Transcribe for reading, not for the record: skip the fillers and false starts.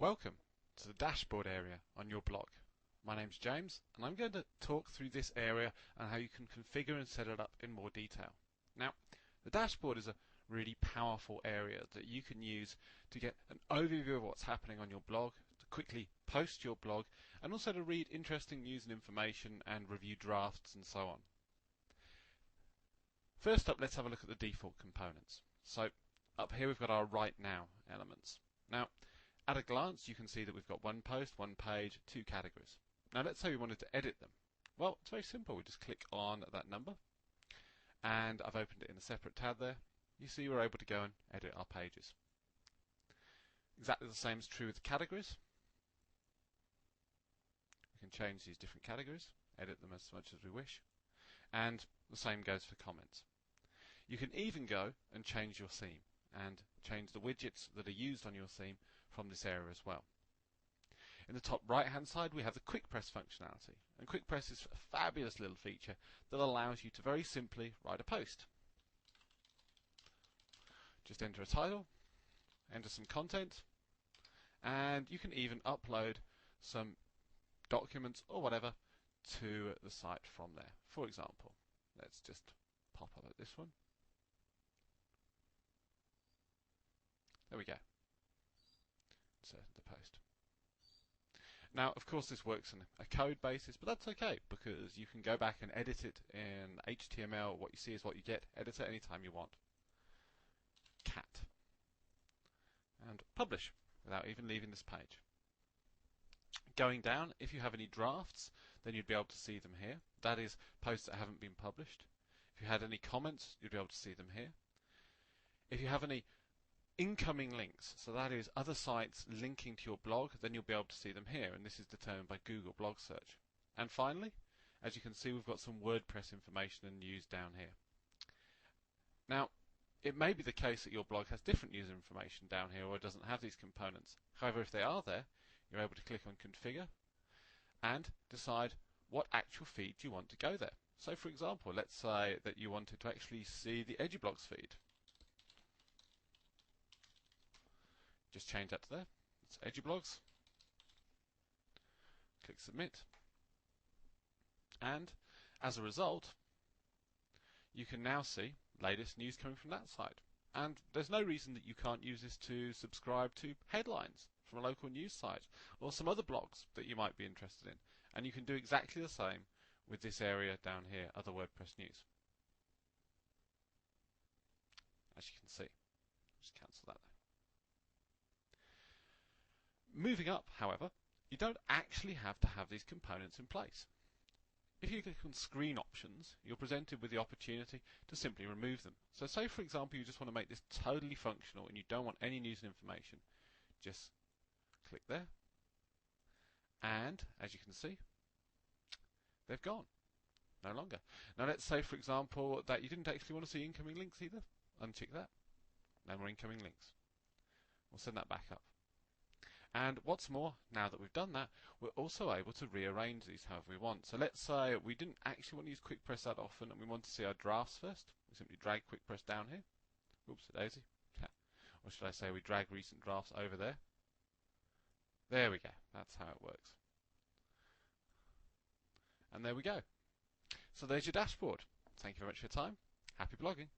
Welcome to the dashboard area on your blog. My name's James and I'm going to talk through this area and how you can configure and set it up in more detail. Now, the dashboard is a really powerful area that you can use to get an overview of what's happening on your blog, to quickly post your blog, and also to read interesting news and information and review drafts and so on. First up, let's have a look at the default components. So up here we've got our right now elements. Now, at a glance, you can see that we've got one post, one page, two categories. Now let's say we wanted to edit them. Well, it's very simple. We just click on that number, and I've opened it in a separate tab there. You see we're able to go and edit our pages. Exactly the same is true with categories. We can change these different categories, edit them as much as we wish, and the same goes for comments. You can even go and change your theme and change the widgets that are used on your theme from this area as well. In the top right hand side we have the quick press functionality, and quick press is a fabulous little feature that allows you to very simply write a post. Just enter a title, enter some content, and you can even upload some documents or whatever to the site from there. For example, let's just pop up at this one. There we go. Insert the post. Now, of course, this works on a code basis, but that's okay because you can go back and edit it in HTML. What you see is what you get. Edit it anytime you want. Cat. And publish without even leaving this page. Going down, if you have any drafts, then you'd be able to see them here. That is, posts that haven't been published. If you had any comments, you'd be able to see them here. If you have any incoming links, so that is other sites linking to your blog, then you'll be able to see them here, and this is determined by Google Blog Search. And finally, as you can see, we've got some WordPress information and news down here. Now, it may be the case that your blog has different user information down here or it doesn't have these components. However, if they are there, you're able to click on Configure and decide what actual feed you want to go there. So for example, let's say that you wanted to actually see the EduBlogs feed. Just change that to there. It's EduBlogs. Click Submit. And as a result, you can now see latest news coming from that site. And there's no reason that you can't use this to subscribe to headlines from a local news site or some other blogs that you might be interested in. And you can do exactly the same with this area down here, other WordPress news. As you can see. Just cancel that there. Moving up, however, you don't actually have to have these components in place. If you click on Screen Options, you're presented with the opportunity to simply remove them. So say, for example, you just want to make this totally functional and you don't want any news and information. Just click there, and as you can see, they've gone. No longer. Now let's say, for example, that you didn't actually want to see incoming links either. Untick that. No more incoming links. We'll send that back up. And what's more, now that we've done that, we're also able to rearrange these however we want. So let's say we didn't actually want to use Quick Press that often and we want to see our drafts first. We simply drag Quick Press down here. Oops, a daisy. Or should I say we drag recent drafts over there. There we go. That's how it works. And there we go. So there's your dashboard. Thank you very much for your time. Happy blogging.